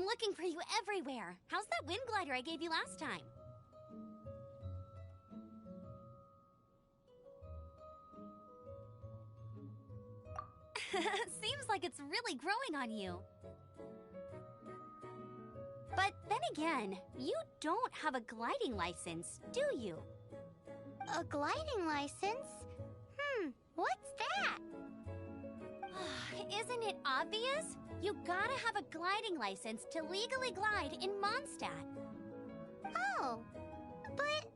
looking for you everywhere. How's that wind glider I gave you last time? Seems like it's really growing on you. But then again, you don't have a gliding license, do you? A gliding license? What's that? Isn't it obvious? You gotta have a gliding license to legally glide in Mondstadt. Oh, but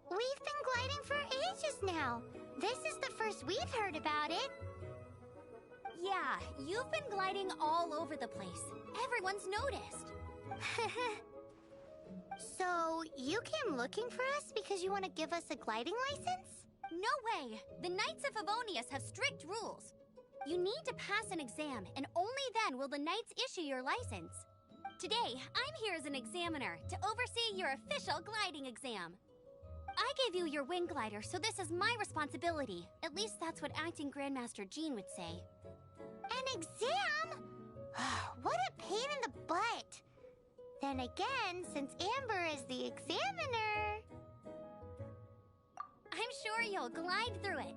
we've been gliding for ages now. This is the first we've heard about it. Yeah, you've been gliding all over the place. Everyone's noticed. So, you came looking for us because you want to give us a gliding license? No way! The Knights of Favonius have strict rules. You need to pass an exam, and only then will the Knights issue your license. Today, I'm here as an examiner to oversee your official gliding exam. I gave you your wing glider, so this is my responsibility. At least that's what Acting Grandmaster Jean would say. An exam? What a pain in the butt. Then again, since Amber is the examiner... I'm sure you'll glide through it.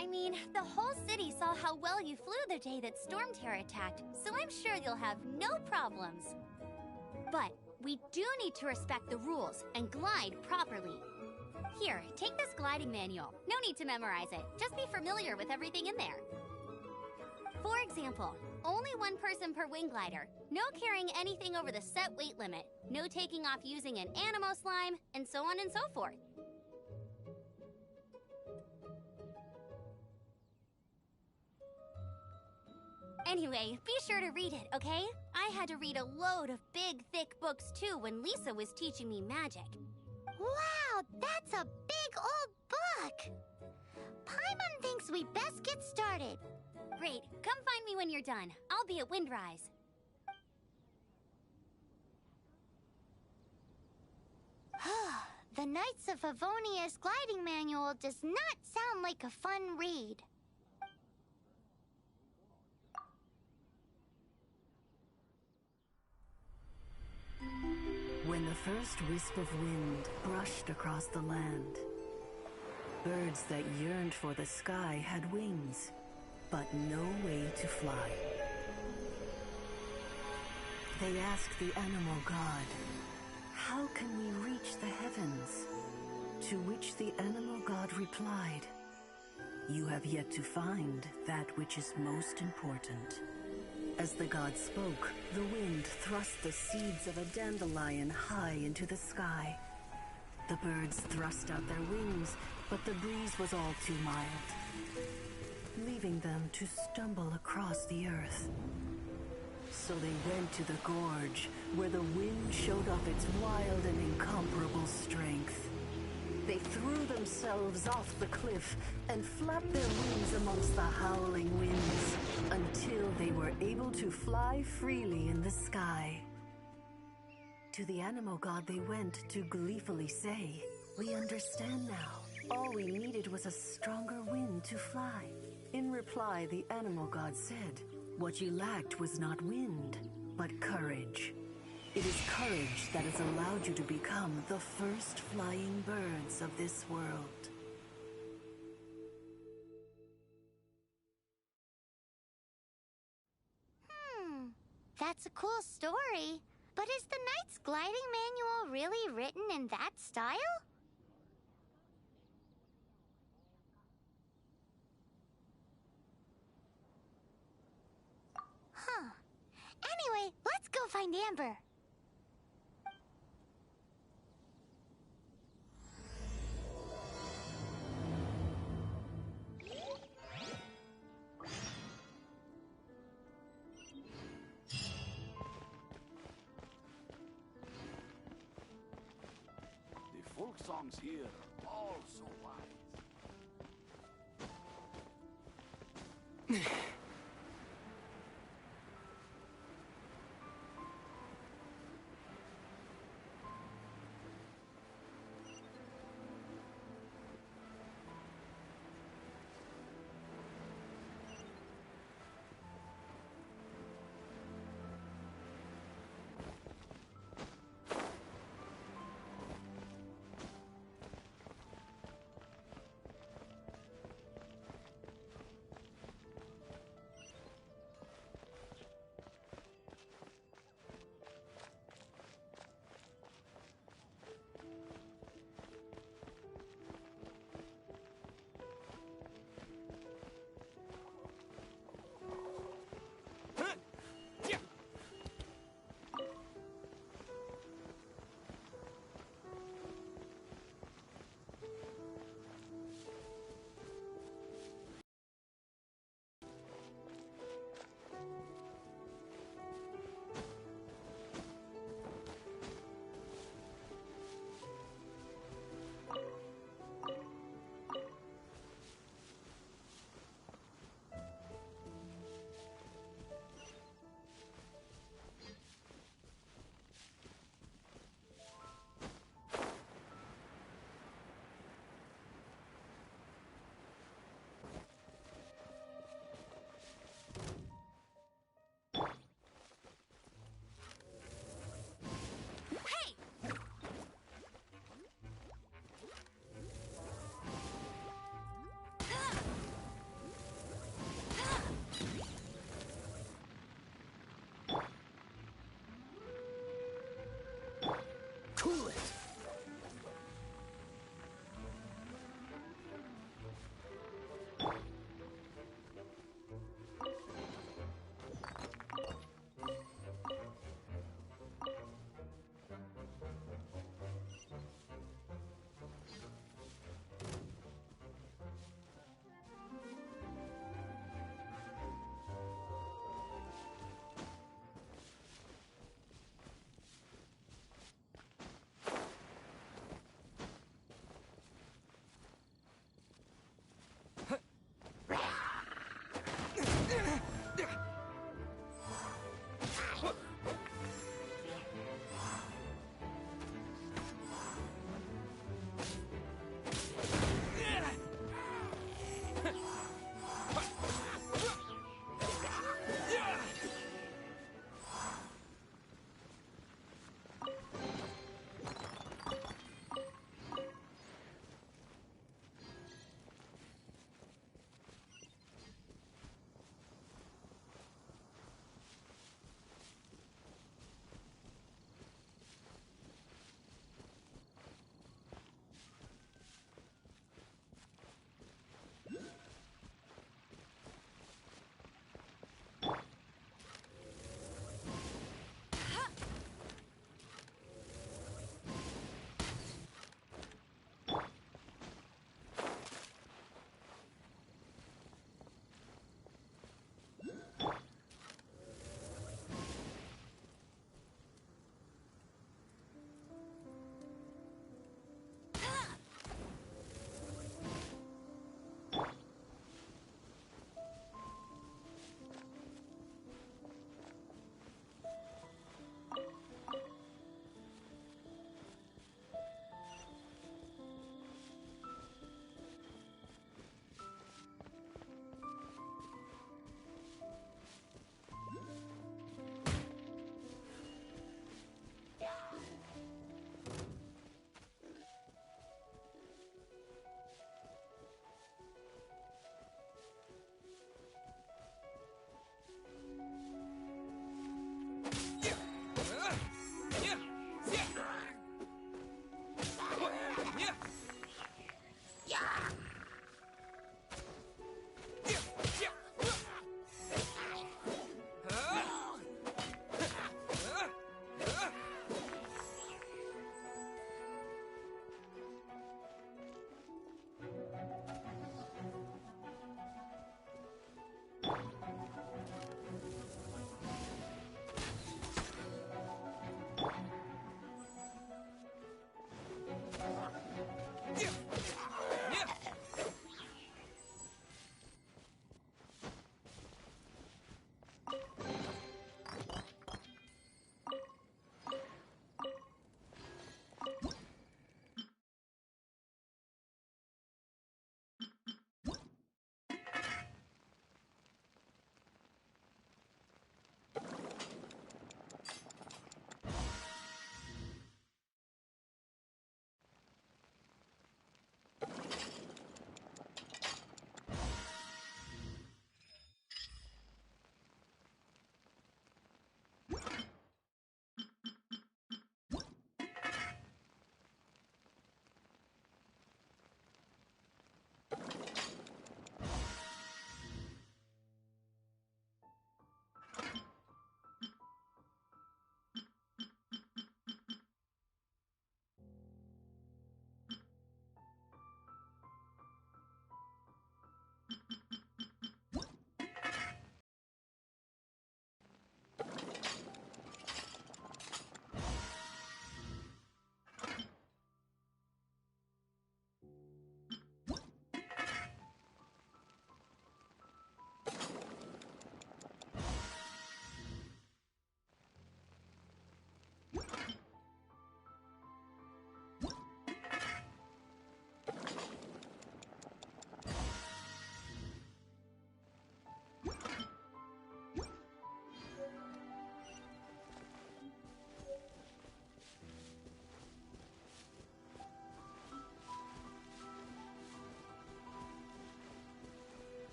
I mean, the whole city saw how well you flew the day that Storm Terror attacked, so I'm sure you'll have no problems. But we do need to respect the rules and glide properly. Here, take this gliding manual. No need to memorize it. Just be familiar with everything in there. For example, only one person per wing glider, no carrying anything over the set weight limit, no taking off using an animo slime, and so on and so forth. Anyway, be sure to read it, okay? I had to read a load of big, thick books too when Lisa was teaching me magic. Wow, that's a big old book! Paimon thinks we best get started. Great, come find me when you're done. I'll be at Windrise. The Knights of Favonius gliding manual does not sound like a fun read. When the first wisp of wind brushed across the land, birds that yearned for the sky had wings, but no way to fly. They asked the animal god, "How can we reach the heavens?" To which the animal god replied, "You have yet to find that which is most important." As the god spoke, the wind thrust the seeds of a dandelion high into the sky. The birds thrust out their wings, but the breeze was all too mild, leaving them to stumble across the earth. So they went to the gorge, where the wind showed off its wild and incomparable strength. They threw themselves off the cliff and flapped their wings amongst the howling winds until they were able to fly freely in the sky. To the animal god they went to gleefully say, "We understand now. All we needed was a stronger wind to fly." In reply, the animal god said, "What you lacked was not wind, but courage. It is courage that has allowed you to become the first flying birds of this world." That's a cool story. But is the Knight's gliding manual really written in that style? Anyway, let's go find Amber. The folk songs here are all so wise.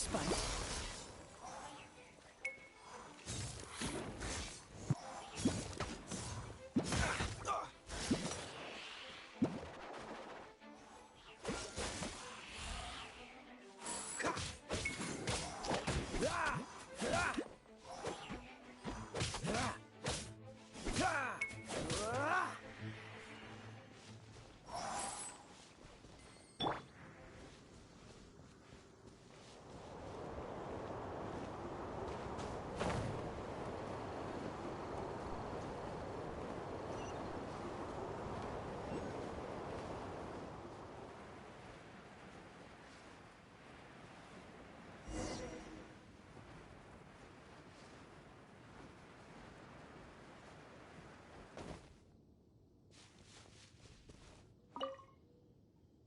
spite.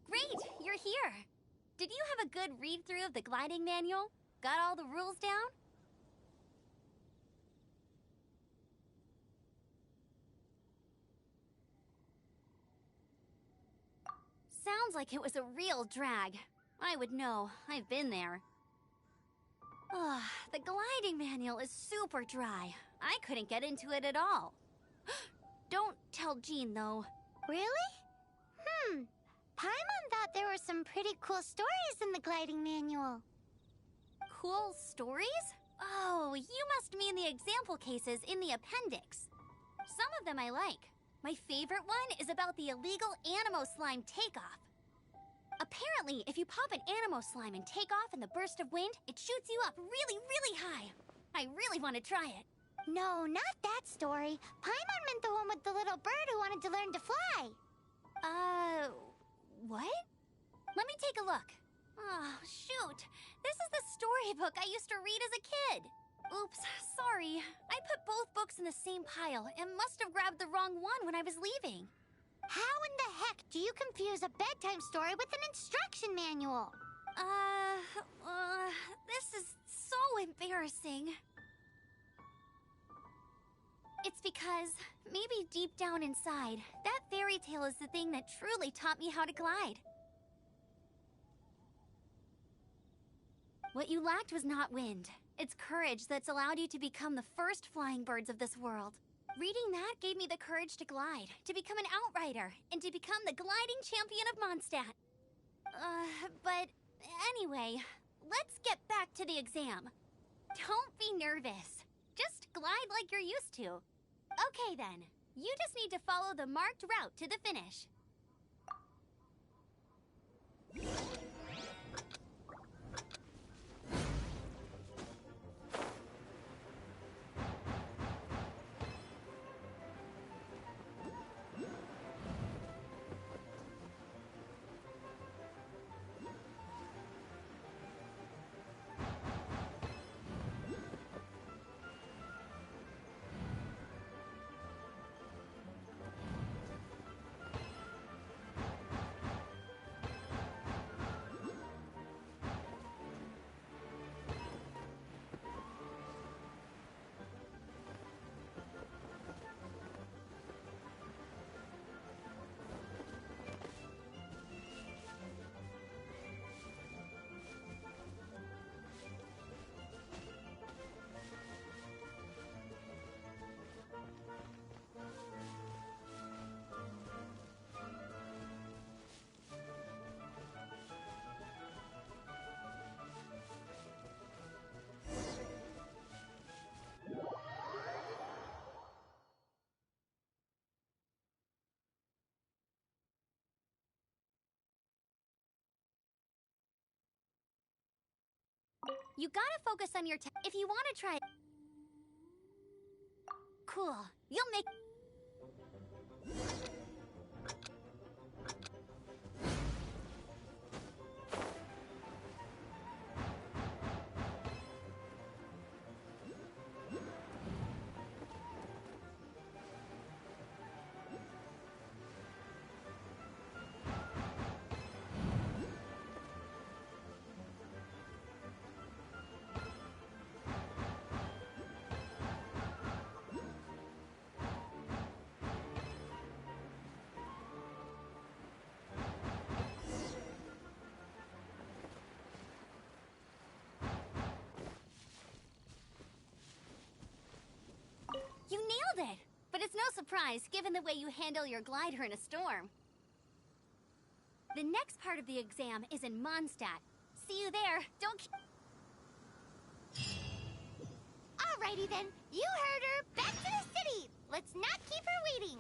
Great, you're here. Did you have a good read-through of the gliding manual? Got all the rules down? Sounds like it was a real drag. I would know. I've been there. Ugh, the gliding manual is super dry. I couldn't get into it at all. Don't tell Jean, though. Really? Paimon thought there were some pretty cool stories in the gliding manual. Cool stories? Oh, you must mean the example cases in the appendix. Some of them I like. My favorite one is about the illegal Animo slime takeoff. Apparently, if you pop an Animo slime and take off in the burst of wind, it shoots you up really, really high. I really want to try it. No, not that story. Paimon meant the one with the little bird who wanted to learn to fly. What? Let me take a look. Oh, shoot. This is the storybook I used to read as a kid. Oops, sorry. I put both books in the same pile and must have grabbed the wrong one when I was leaving. How in the heck do you confuse a bedtime story with an instruction manual? This is so embarrassing. It's because, maybe deep down inside, that fairy tale is the thing that truly taught me how to glide. What you lacked was not wind. It's courage that's allowed you to become the first flying birds of this world. Reading that gave me the courage to glide, to become an outrider, and to become the gliding champion of Mondstadt. But anyway, let's get back to the exam. Don't be nervous. Just glide like you're used to. Okay then, you just need to follow the marked route to the finish. You gotta focus on your if you want to try it. Cool. You'll make... surprise, given the way you handle your glider in a storm. The next part of the exam is in Mondstadt. See you there. Don't... Alrighty then, you heard her. Back to the city. Let's not keep her waiting.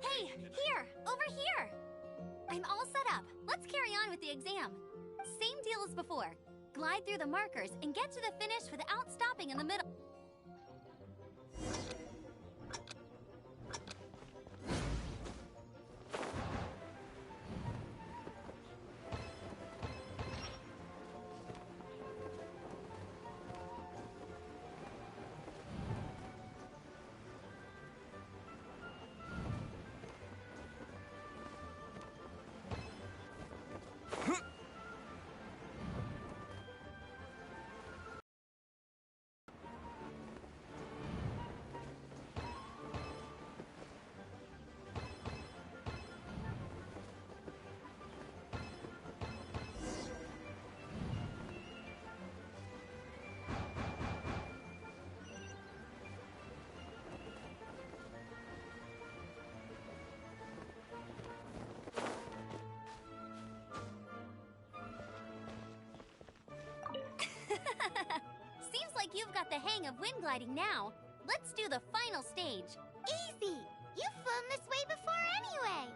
Hey, here! Over here! I'm all set up. Let's carry on with the exam. Same deal as before. Glide through the markers and get to the finish without stopping in the middle. Seems like you've got the hang of wind gliding now. Let's do the final stage. Easy! You've flown this way before anyway!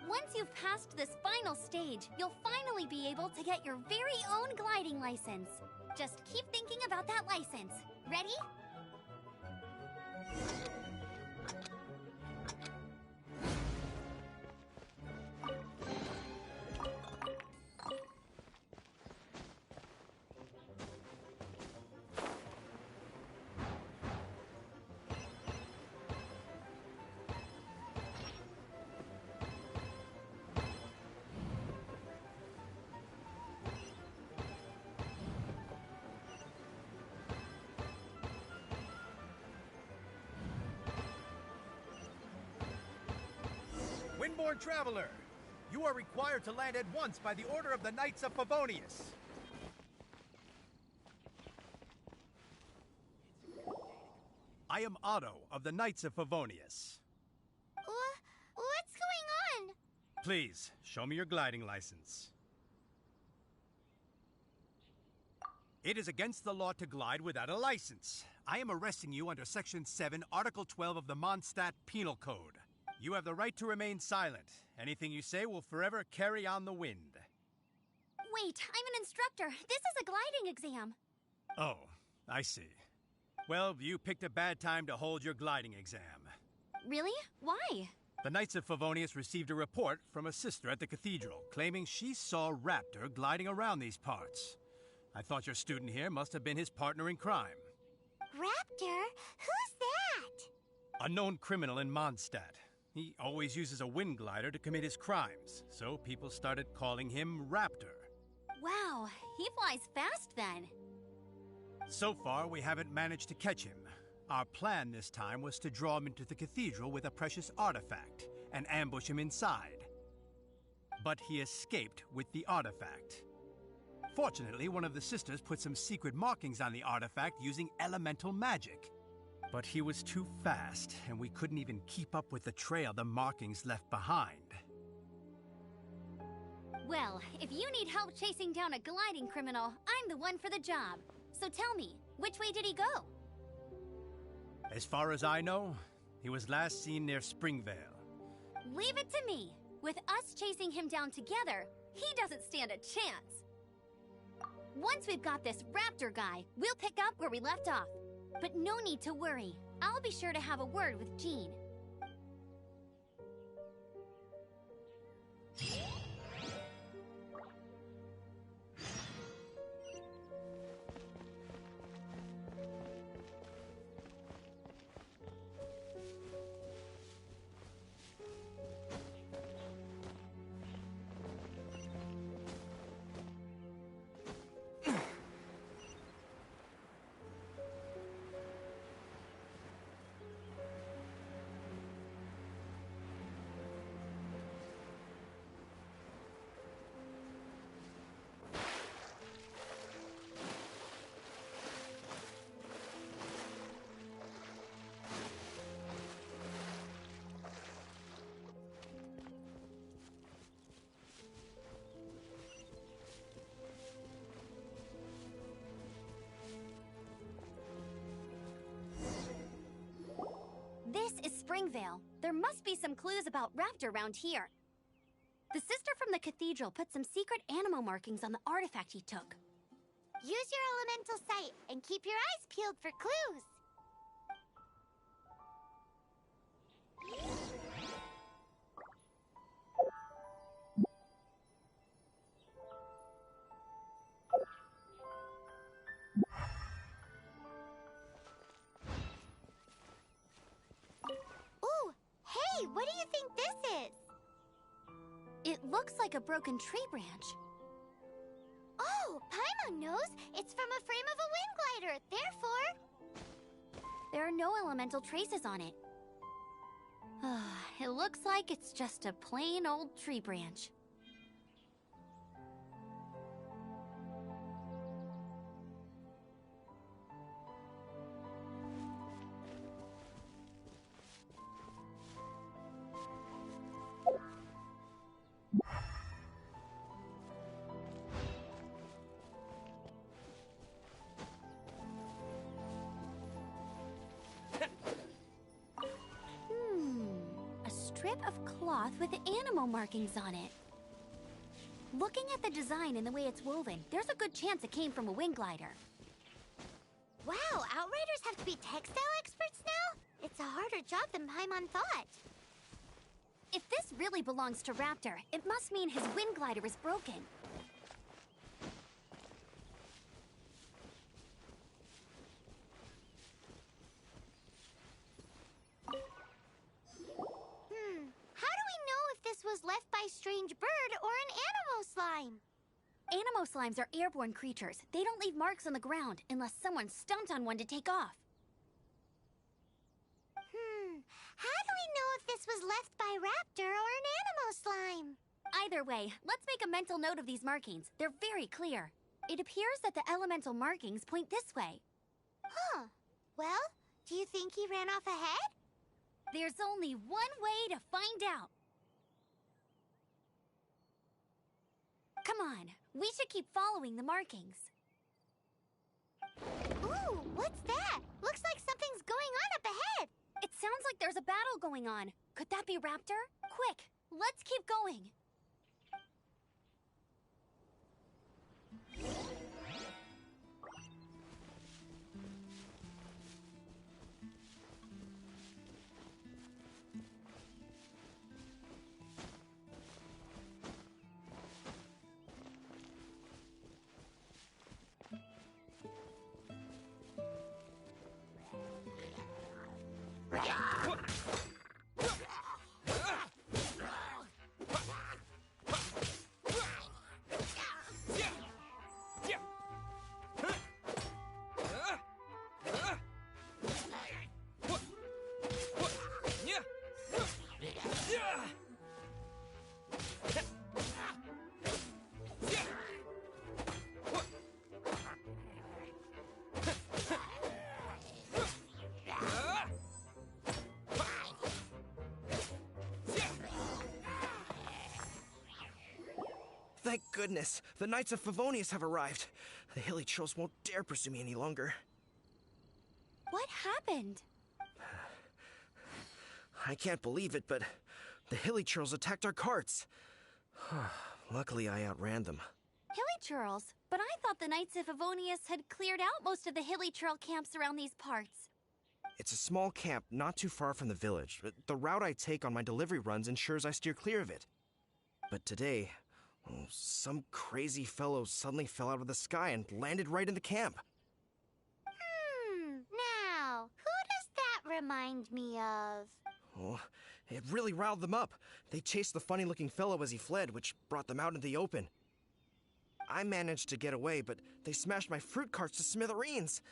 Once you've passed this final stage, you'll finally be able to get your very own gliding license. Just keep thinking about that license. Ready? Windborne Traveler, you are required to land at once by the order of the Knights of Favonius. I am Otto of the Knights of Favonius. What's going on? Please, show me your gliding license. It is against the law to glide without a license. I am arresting you under Section 7, Article 12 of the Mondstadt Penal Code. You have the right to remain silent. Anything you say will forever carry on the wind. Wait, I'm an instructor. This is a gliding exam. Oh, I see. Well, you picked a bad time to hold your gliding exam. Really? Why? The Knights of Favonius received a report from a sister at the cathedral claiming she saw Raptor gliding around these parts. I thought your student here must have been his partner in crime. Raptor? Who's that? A known criminal in Mondstadt. He always uses a wind glider to commit his crimes, so people started calling him Raptor. Wow, he flies fast then. So far, we haven't managed to catch him. Our plan this time was to draw him into the cathedral with a precious artifact and ambush him inside. But he escaped with the artifact. Fortunately, one of the sisters put some secret markings on the artifact using elemental magic. But he was too fast, and we couldn't even keep up with the trail the markings left behind. Well, if you need help chasing down a gliding criminal, I'm the one for the job. So tell me, which way did he go? As far as I know, he was last seen near Springvale. Leave it to me. With us chasing him down together, he doesn't stand a chance. Once we've got this Raptor guy, we'll pick up where we left off. But no need to worry. I'll be sure to have a word with Jean. This is Springvale. There must be some clues about Raptor around here. The sister from the cathedral put some secret animal markings on the artifact he took. Use your elemental sight and keep your eyes peeled for clues. Ooh, hey, what do you think this is? It looks like a broken tree branch. Oh, Paimon knows. It's from a frame of a wind glider. Therefore, There are no elemental traces on it. It looks like it's just a plain old tree branch. strip of cloth with animal markings on it. Looking at the design and the way it's woven, there's a good chance it came from a wing glider. Wow, Outriders have to be textile experts now? It's a harder job than Paimon thought. If this really belongs to Raptor, it must mean his wind glider is broken. How do we know if this was left by strange bird or an animal slime? Animo slimes are airborne creatures. They don't leave marks on the ground unless someone stomped on one to take off. How do we know if this was left by Raptor or an animal slime? Either way, let's make a mental note of these markings. They're very clear. It appears that the elemental markings point this way. Huh. Well, do you think he ran off ahead? There's only one way to find out. Come on, we should keep following the markings. Ooh, what's that? Looks like something's going on up ahead. It sounds like there's a battle going on. Could that be Raptor? Quick, let's keep going. Thank goodness, the Knights of Favonius have arrived. The hilly trolls won't dare pursue me any longer. What happened? I can't believe it, but the hilly trolls attacked our carts. Luckily, I outran them. Hilly churls? But I thought the Knights of Favonius had cleared out most of the hilly churl camps around these parts. It's a small camp not too far from the village. The route I take on my delivery runs ensures I steer clear of it. But today, some crazy fellow suddenly fell out of the sky and landed right in the camp. Now, who does that remind me of? Oh, it really riled them up. They chased the funny-looking fellow as he fled, which brought them out into the open. I managed to get away, but they smashed my fruit carts to smithereens.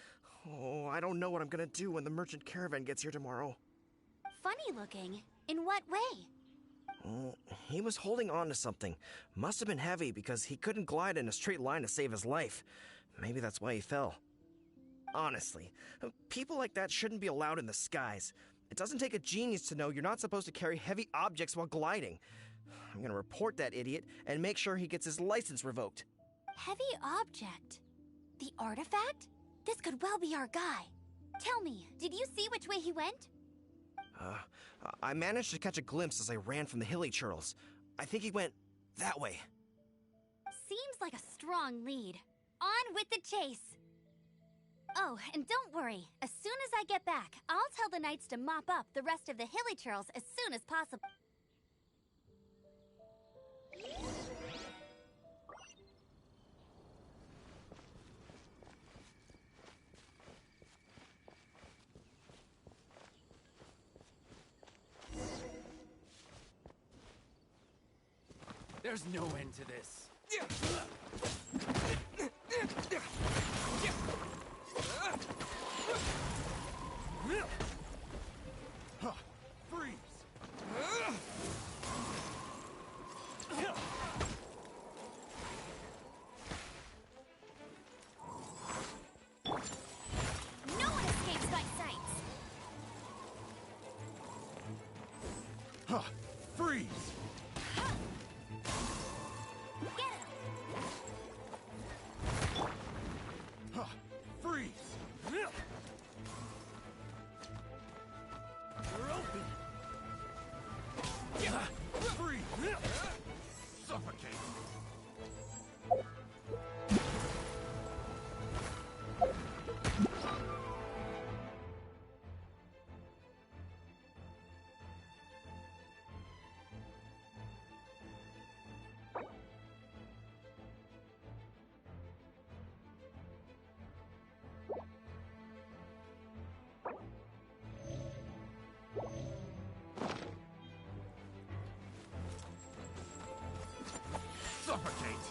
Oh, I don't know what I'm gonna do when the merchant caravan gets here tomorrow. Funny looking? In what way? Oh, he was holding on to something. Must have been heavy because he couldn't glide in a straight line to save his life. Maybe that's why he fell. Honestly, people like that shouldn't be allowed in the skies. It doesn't take a genius to know you're not supposed to carry heavy objects while gliding. I'm gonna report that idiot and make sure he gets his license revoked. Heavy object? The artifact? This could well be our guy. Tell me, did you see which way he went? I managed to catch a glimpse as I ran from the hilly churls. I think he went that way. Seems like a strong lead. On with the chase! Oh, and don't worry. As soon as I get back, I'll tell the knights to mop up the rest of the hilly churls as soon as possible. There's no end to this. Freeze! No one escapes my sights! Freeze! Get him! Freeze! You're open! Suffocate! Suffocate!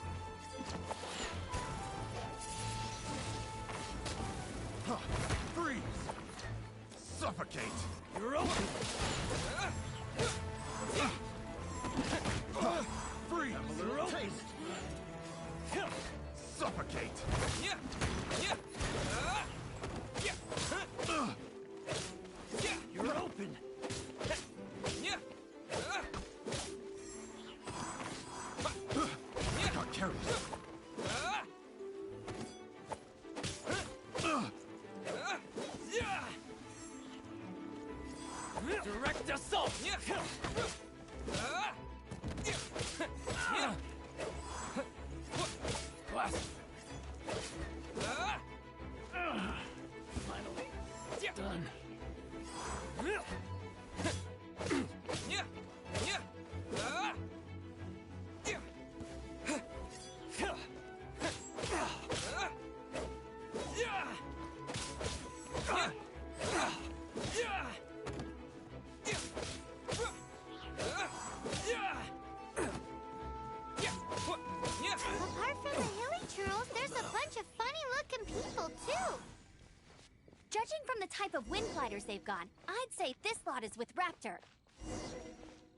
Huh. Freeze! Suffocate! You're open! Freeze! A little taste! Suffocate! You're open! Got carried. Direct assault! Blast! Finally done. Apart from the hilly churls, there's a bunch of funny-looking people, too. Judging from the type of wind gliders they've got, I'd say this lot is with Raptor.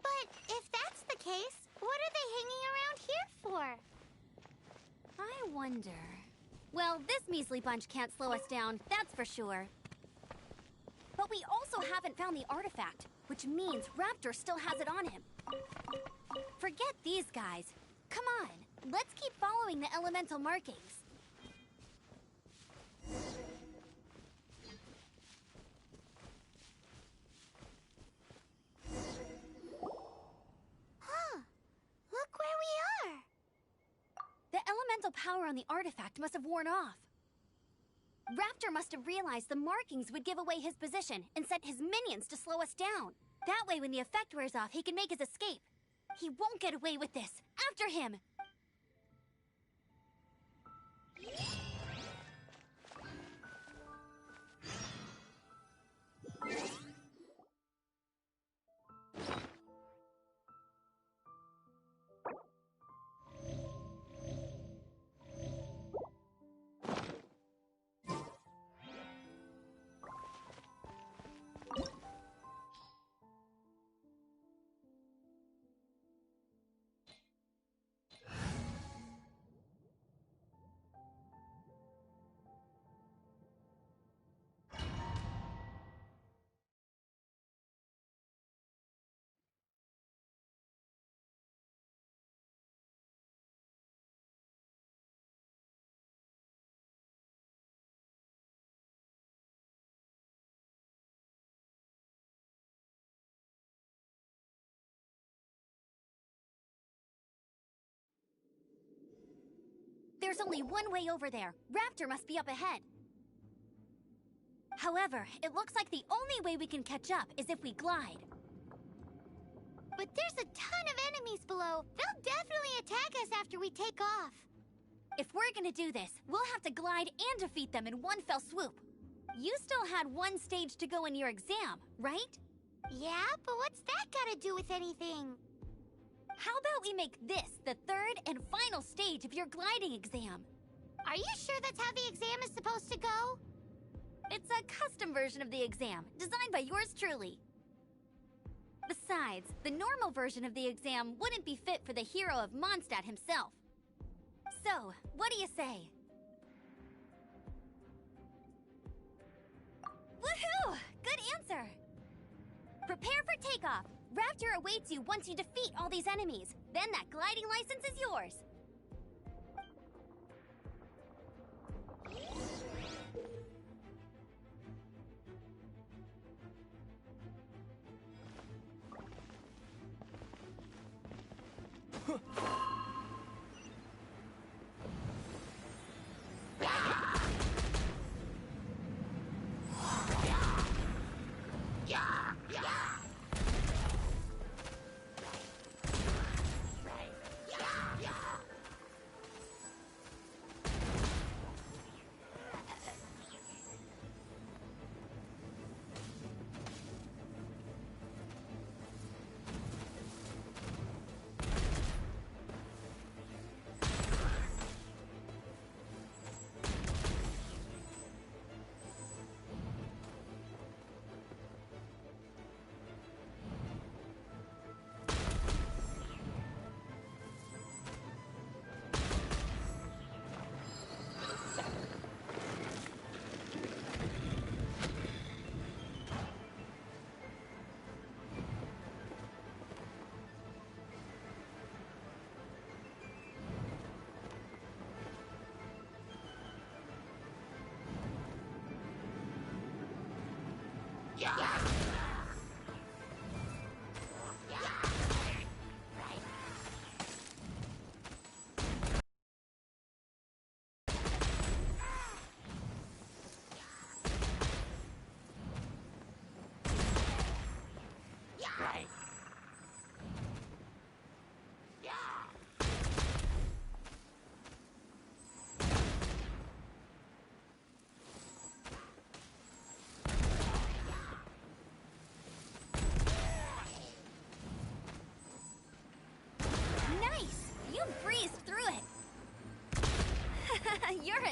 But if that's the case, what are they hanging around here for? I wonder... Well, this measly bunch can't slow us down, that's for sure. But we also haven't found the artifact, which means Raptor still has it on him. Forget these guys. Come on, let's keep following the elemental markings. Huh. Look where we are. The elemental power on the artifact must have worn off. Raptor must have realized the markings would give away his position and sent his minions to slow us down. That way, when the effect wears off, he can make his escape. He won't get away with this. After him! There's only one way over there. Raptor must be up ahead. However, it looks like the only way we can catch up is if we glide. But there's a ton of enemies below. They'll definitely attack us after we take off. If we're gonna do this, we'll have to glide and defeat them in one fell swoop. You still had one stage to go in your exam, right? Yeah, but what's that got to do with anything? How about we make this the third and final stage of your gliding exam? Are you sure that's how the exam is supposed to go? It's a custom version of the exam, designed by yours truly. Besides, the normal version of the exam wouldn't be fit for the hero of Mondstadt himself. So, what do you say? Woohoo! Good answer! Prepare for takeoff. Raptor awaits you once you defeat all these enemies. Then that gliding license is yours.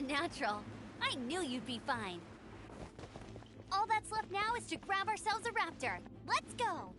natural. I knew you'd be fine. All that's left now is to grab ourselves a raptor. Let's go!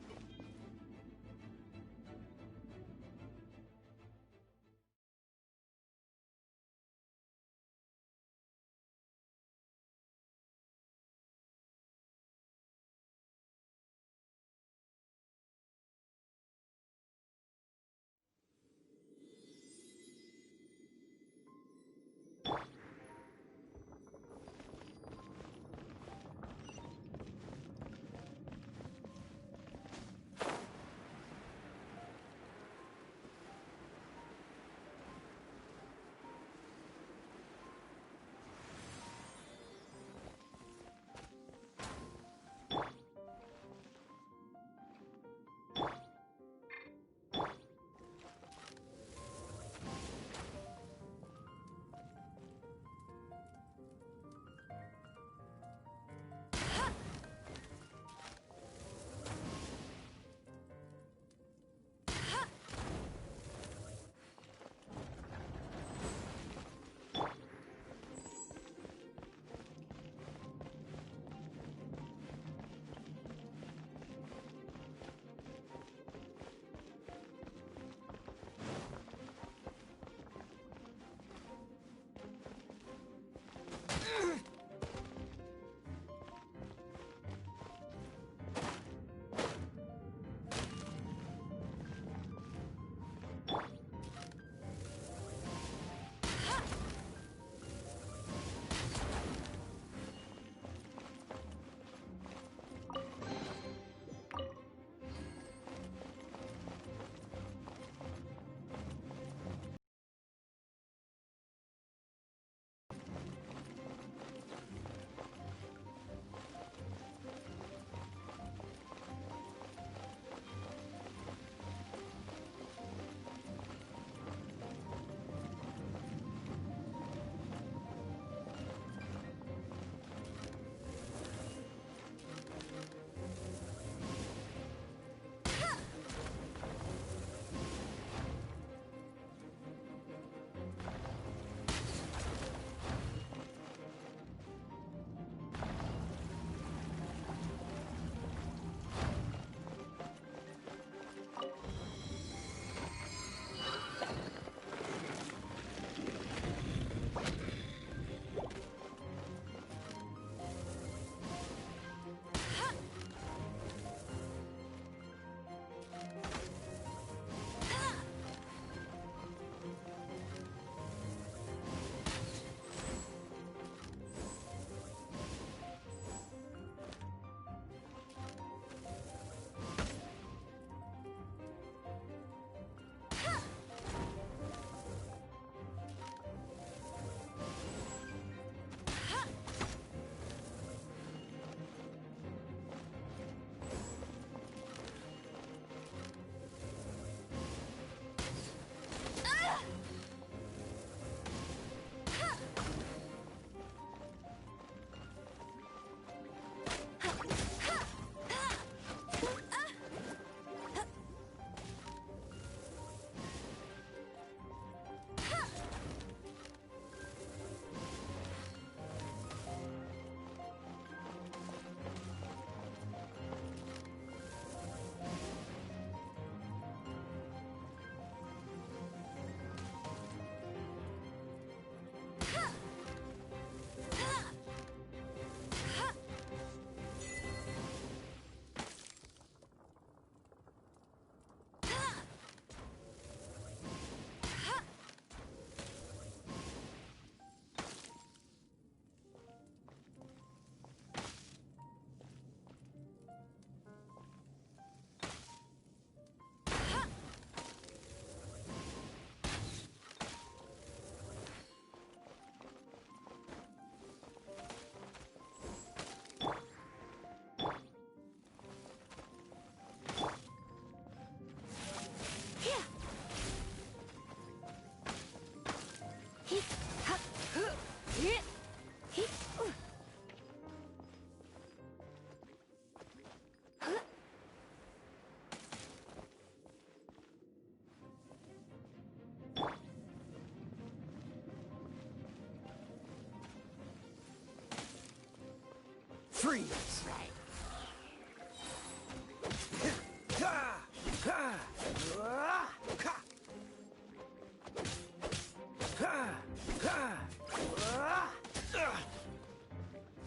Freeze!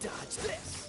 Dodge this!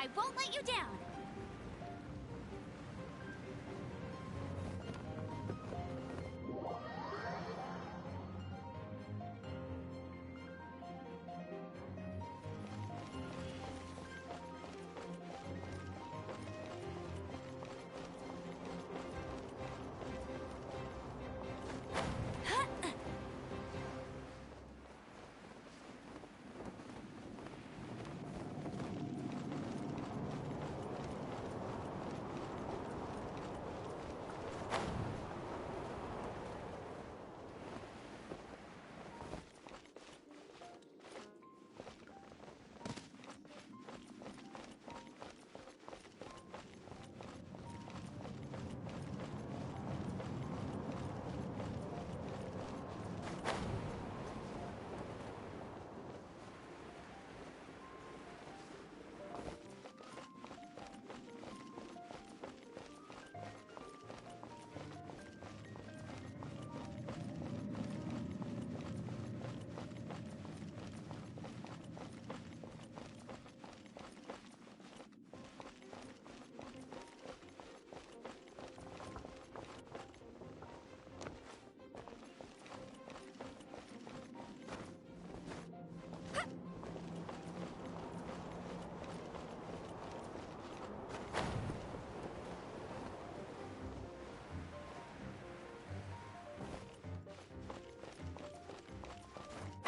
I won't let you down!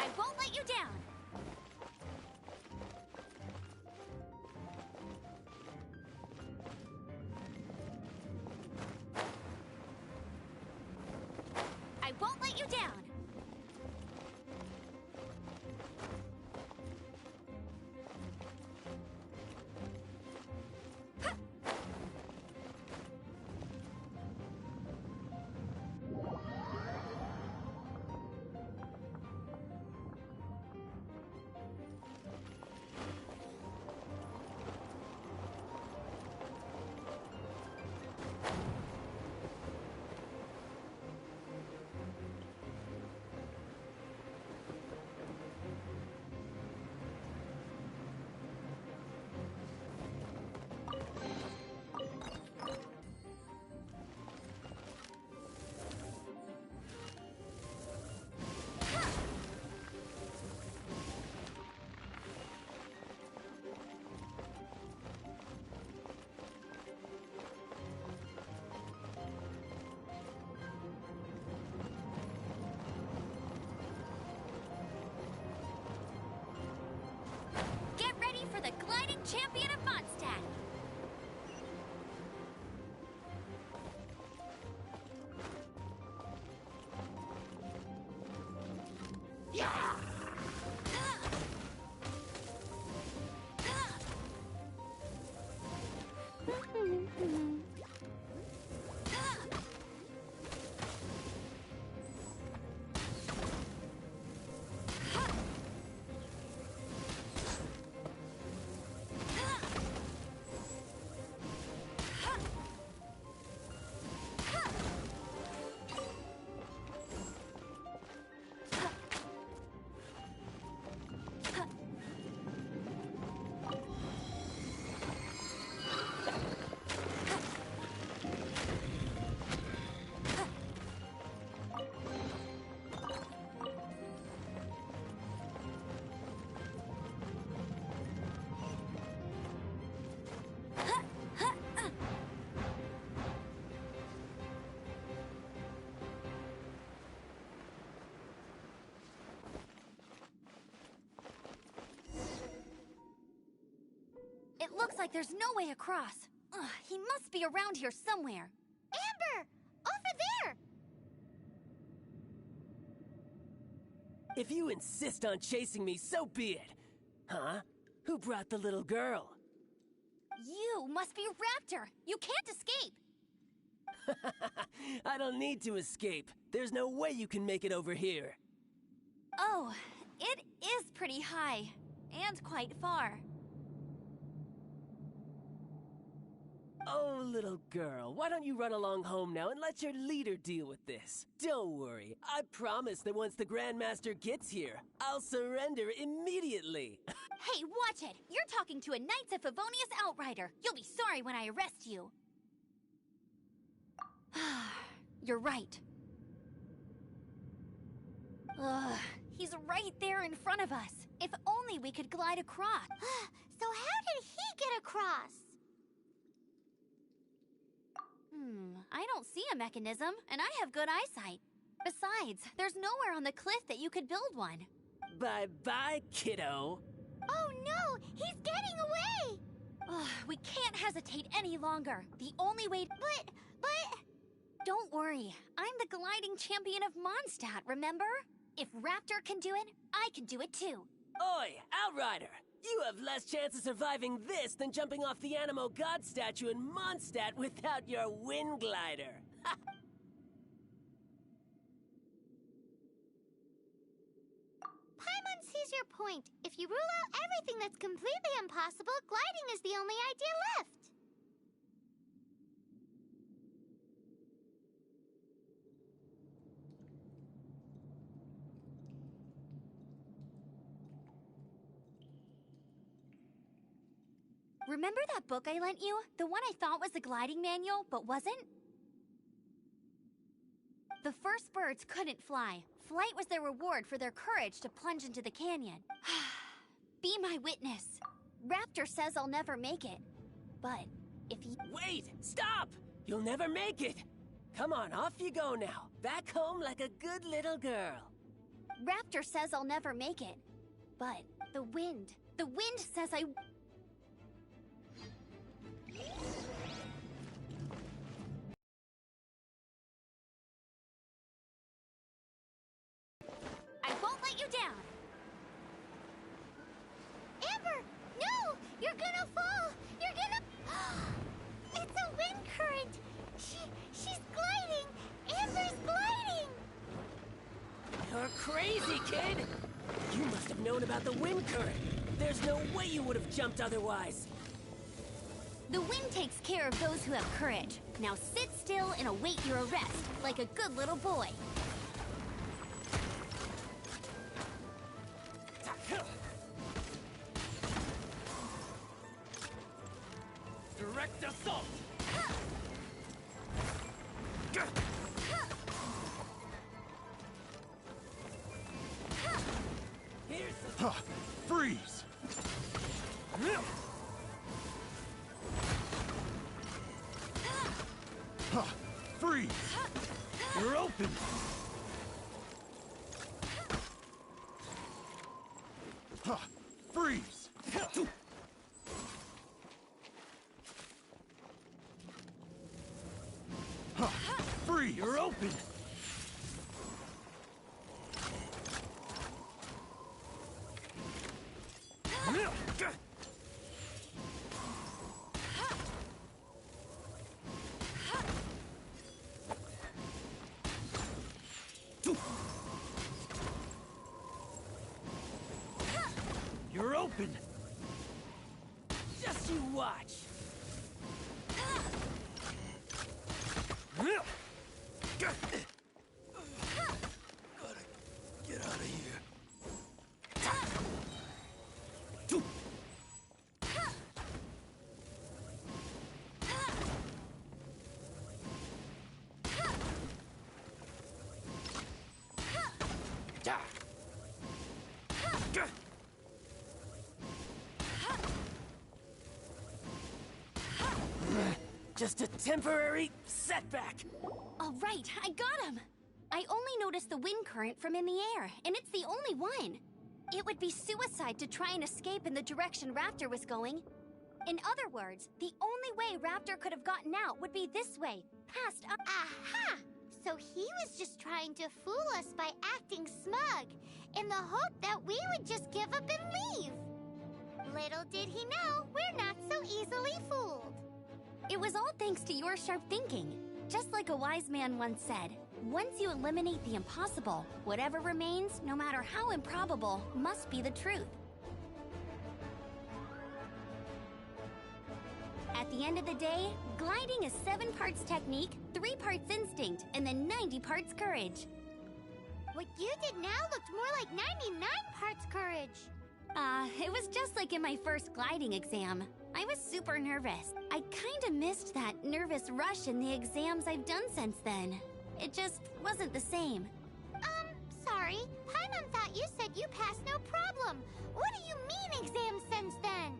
I won't let you down! I won't let you down! looks like there's no way across. Ugh, he must be around here somewhere. Amber! Over there! If you insist on chasing me, so be it. Huh? Who brought the little girl? You must be Raptor! You can't escape! I don't need to escape. There's no way you can make it over here. Oh, it is pretty high. And quite far. Oh, little girl, why don't you run along home now and let your leader deal with this? Don't worry, I promise that once the Grandmaster gets here, I'll surrender immediately. Hey, watch it! You're talking to a Knights of Favonius outrider. You'll be sorry when I arrest you. You're right. Ugh, he's right there in front of us. If only we could glide across. So how did he get across? I don't see a mechanism, and I have good eyesight. Besides, there's nowhere on the cliff that you could build one. Bye-bye, kiddo. Oh no! He's getting away! Ugh, we can't hesitate any longer. The only way... But... Don't worry. I'm the gliding champion of Mondstadt, remember? If Raptor can do it, I can do it too. Oi, Outrider! You have less chance of surviving this than jumping off the Animo God statue in Mondstadt without your wind glider. Paimon sees your point. If you rule out everything that's completely impossible, gliding is the only idea left. Remember that book I lent you? The one I thought was the gliding manual, but wasn't? The first birds couldn't fly. Flight was their reward for their courage to plunge into the canyon. Be my witness. Raptor says I'll never make it. But if he... Wait! Stop! You'll never make it! Come on, off you go now. Back home like a good little girl. Raptor says I'll never make it. But the wind says I... I won't let you down! Amber! No! You're gonna fall! You're gonna... It's a wind current! She's gliding! Amber's gliding! You're crazy, kid! You must have known about the wind current. There's no way you would have jumped otherwise. The wind takes care of those who have courage. Now sit still and await your arrest, like a good little boy. Direct assault! Here's Huh, freeze! Huh, freeze! You're open! Huh, freeze! Huh, freeze! You're open! You're open! just you watch. Gotta get out of here. Just a temporary setback. All right, I got him! I only noticed the wind current from in the air, and it's the only one. It would be suicide to try and escape in the direction Raptor was going. In other words, the only way Raptor could have gotten out would be this way, past up. Aha! So he was just trying to fool us by acting smug, in the hope that we would just give up and leave. Little did he know, we're not so easily fooled. It was all thanks to your sharp thinking. Just like a wise man once said, once you eliminate the impossible, whatever remains, no matter how improbable, must be the truth. At the end of the day, gliding is 7 parts technique, 3 parts instinct, and then 90 parts courage. What you did now looked more like 99 parts courage. It was just like in my first gliding exam. I was super nervous. I kinda missed that nervous rush in the exams I've done since then. It just wasn't the same. Sorry. Paimon thought you said you passed no problem. What do you mean exams since then?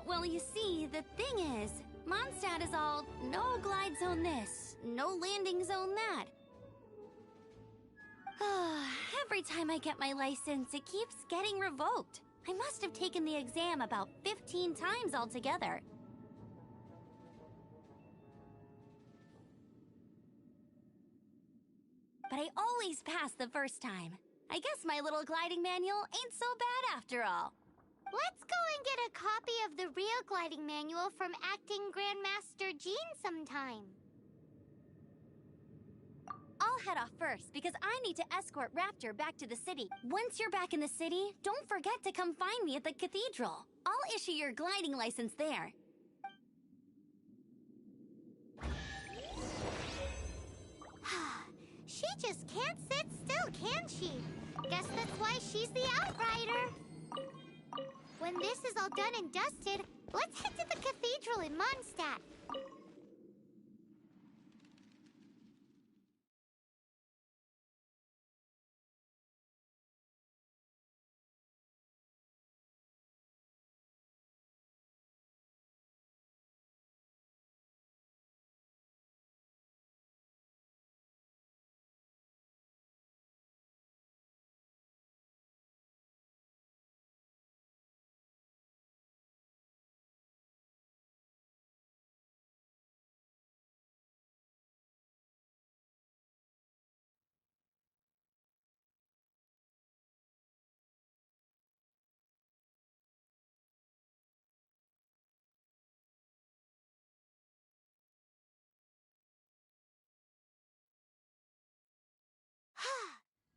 Well, you see, the thing is, Mondstadt is all, no glide zone this, no landing zone that. Every time I get my license, it keeps getting revoked. I must have taken the exam about 15 times altogether. But I always pass the first time. I guess my little gliding manual ain't so bad after all. Let's go and get a copy of the real gliding manual from Acting Grandmaster Jean sometime. I'll head off first because I need to escort Raptor back to the city. Once you're back in the city, don't forget to come find me at the cathedral. I'll issue your gliding license there. She just can't sit still, can she? Guess that's why she's the outrider. When this is all done and dusted, let's head to the cathedral in Mondstadt.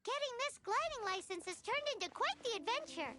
Getting this gliding license has turned into quite the adventure.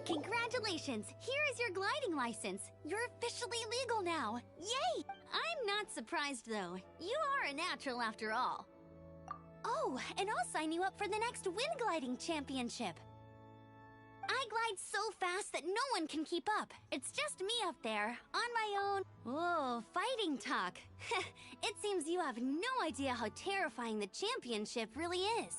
Congratulations! Here is your gliding license. You're officially legal now. Yay! I'm not surprised, though. You are a natural after all. Oh, and I'll sign you up for the next wind gliding championship. I glide so fast that no one can keep up. It's just me up there, on my own. Whoa, fighting talk. It seems you have no idea how terrifying the championship really is.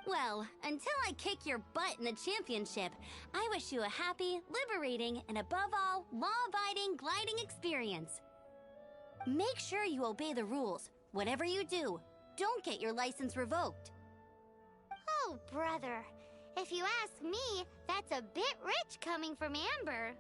Well, until I kick your butt in the championship, I wish you a happy, liberating, and above all, law-abiding gliding experience. Make sure you obey the rules. Whatever you do, don't get your license revoked. Oh, brother. If you ask me, that's a bit rich coming from Amber.